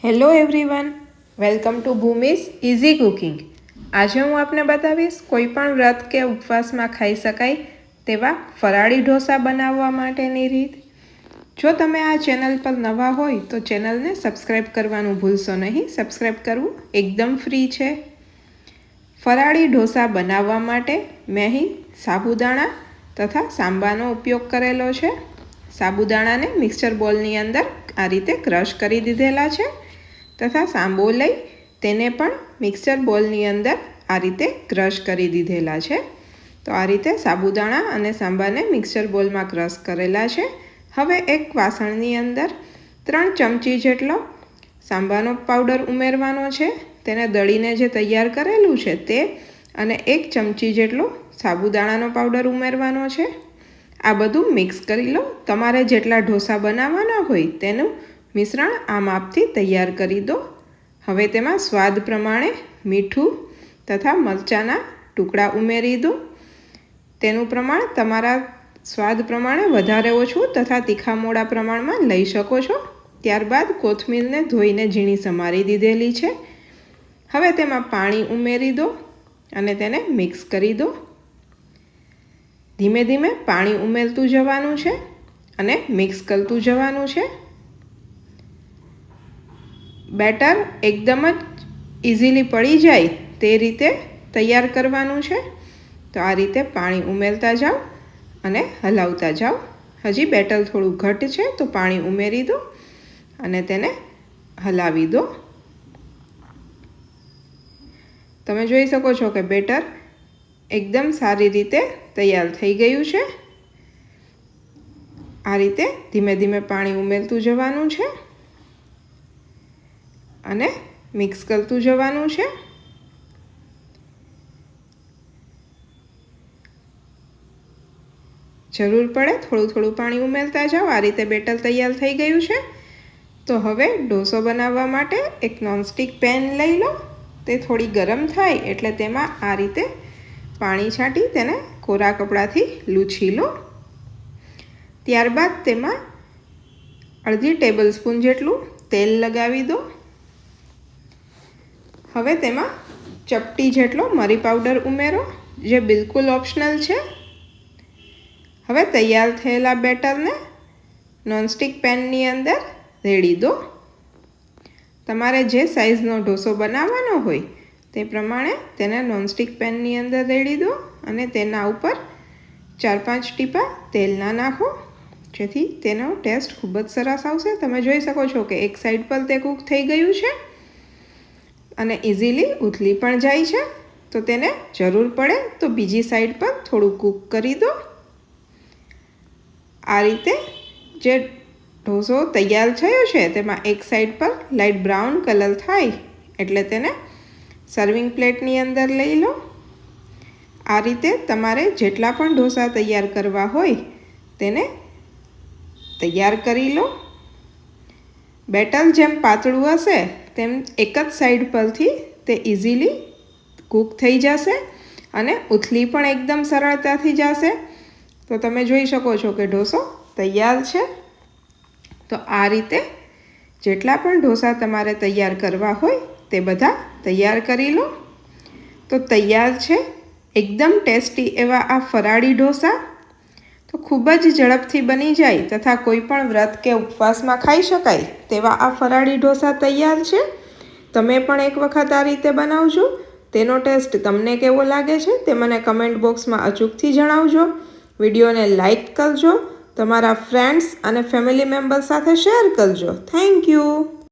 Hello everyone, welcome to Bhumi's easy cooking. આજે હું આપને બતાવીશ કોઈ પણ વ્રત કે ઉપવાસમાં ખાઈ શકાય તેવા ફરાળી ઢોસા બનાવવા માટેની રીત। જો તમે આ ચેનલ પર નવા હોય તો ચેનલને સબસ્ક્રાઈબ કરવાનું ભૂલશો નહીં। સબસ્ક્રાઈબ કરવું એકદમ ફ્રી છે। ફરાળી ઢોસા બનાવવા માટે મેં અહીં સાબુદાણા તથા સાંબાનો ઉપયોગ કરેલો છે। સાબુદાણાને મિક્સર બોલની અંદર આ રીતે ક્રશ કરી દીધેલા છે તથા સાંબો લઈ તેને પણ મિક્સર બોલની અંદર આ રીતે ક્રશ કરી દીધેલા છે। તો આ રીતે સાબુદાણા અને સાંબાને મિક્સર બોલમાં ક્રશ કરેલા છે। હવે એક વાસણની અંદર 3 ચમચી જેટલો સાંબાનો પાવડર ઉમેરવાનો છે। તેને દળીને જે તૈયાર કરેલું છે તે અને 1 ચમચી જેટલો સાબુદાણાનો પાવડર ઉમેરવાનો છે। આ બધું મિક્સ કરી લો। તમારે જેટલા ઢોસા બનાવવાના હોય તેનું મિશ્રણ આ માપથી તૈયાર કરી દો। હવે તેમાં સ્વાદ પ્રમાણે મીઠું તથા મરચાંના ટુકડા ઉમેરી દો। તેનું પ્રમાણ તમારા સ્વાદ પ્રમાણે વધારે ઓછું તથા તીખા મોળા પ્રમાણમાં લઈ શકો છો। ત્યારબાદ કોથમીરને ધોઈને ઝીણી સમારી દીધેલી છે। હવે તેમાં પાણી ઉમેરી દો અને તેને મિક્સ કરી દો। ધીમે ધીમે પાણી ઉમેરતું જવાનું છે અને મિક્સ કરતું જવાનું છે। બેટર એકદમ જ ઇઝીલી પડી જાય તે રીતે તૈયાર કરવાનું છે। તો આ રીતે પાણી ઉમેરતા જાઓ અને હલાવતા જાઓ। હજી બેટર થોડું ઘટ છે તો પાણી ઉમેરી દો અને તેને હલાવી દો। તમે જોઈ શકો છો કે બેટર એકદમ સારી રીતે તૈયાર થઈ ગયું છે। આ રીતે ધીમે ધીમે પાણી ઉમેરતું જવાનું છે અને મિક્સ કરતું જવાનું છે। જરૂર પડે થોડું થોડું પાણી ઉમેરતા જાઓ। આ રીતે બેટર તૈયાર થઈ ગયું છે। તો હવે ઢોસો બનાવવા માટે એક નોનસ્ટિક પેન લઈ લો। તે થોડી ગરમ થાય એટલે તેમાં આ રીતે પાણી છાંટી તેને કોરા કપડાથી લૂછી લો। ત્યારબાદ તેમાં અડધી ટેબલ સ્પૂન જેટલું તેલ લગાવી દો। હવે તેમાં ચપટી જેટલો મરી પાવડર ઉમેરો, જે બિલકુલ ઓપ્શનલ છે। હવે તૈયાર થયેલા બેટરને નોનસ્ટિક પેનની અંદર રેડી દો। તમારે જે સાઈઝનો ઢોસો બનાવવાનો હોય તે પ્રમાણે તેને નોનસ્ટિક પેનની અંદર રેડી દો અને તેના ઉપર 4-5 ટીપા તેલના નાખો, જેથી તેનો ટેસ્ટ ખૂબ જ સરસ આવશે। તમે જોઈ શકો છો કે એક સાઈડ પર તે કૂક થઈ ગયું છે અને ઇઝીલી ઉથલી પણ જાય છે। તો તેને જરૂર પડે તો બીજી સાઈડ પર થોડું કૂક કરી દો। આ રીતે જે ઢોસો તૈયાર થયો છે તેમાં એક સાઈડ પર લાઇટ બ્રાઉન કલર થાય એટલે તેને સર્વિંગ પ્લેટની અંદર લઈ લો। આ રીતે તમારે જેટલા પણ ઢોસા તૈયાર કરવા હોય તેને તૈયાર કરી લો। બેટર જેમ પાતળું હશે તેમ એક જ સાઈડ પરથી તે ઇઝીલી કૂક થઈ જશે અને ઉથલી પણ એકદમ સરળતાથી જશે। તો તમે જોઈ શકો છો કે ઢોસો તૈયાર છે। તો આ રીતે જેટલા પણ ઢોસા તમારે તૈયાર કરવા હોય તે બધા તૈયાર કરી લો। તો તૈયાર છે એકદમ ટેસ્ટી એવા આ ફરાળી ઢોસા। તો ખૂબ જ ઝડપથી બની જાય તથા કોઈ પણ વ્રત કે ઉપવાસમાં ખાઈ શકાય તેવા આ ફરાળી ઢોસા તૈયાર છે। તમે પણ એક વખત આ રીતે બનાવજો। તેનો ટેસ્ટ તમને કેવો લાગે છે તે મને કમેન્ટ બોક્સમાં અચૂકથી જણાવજો। વિડીયોને લાઈક કરજો, તમારા ફ્રેન્ડ્સ અને ફેમિલી મેમ્બર્સ સાથે શેર કરજો। Thank you.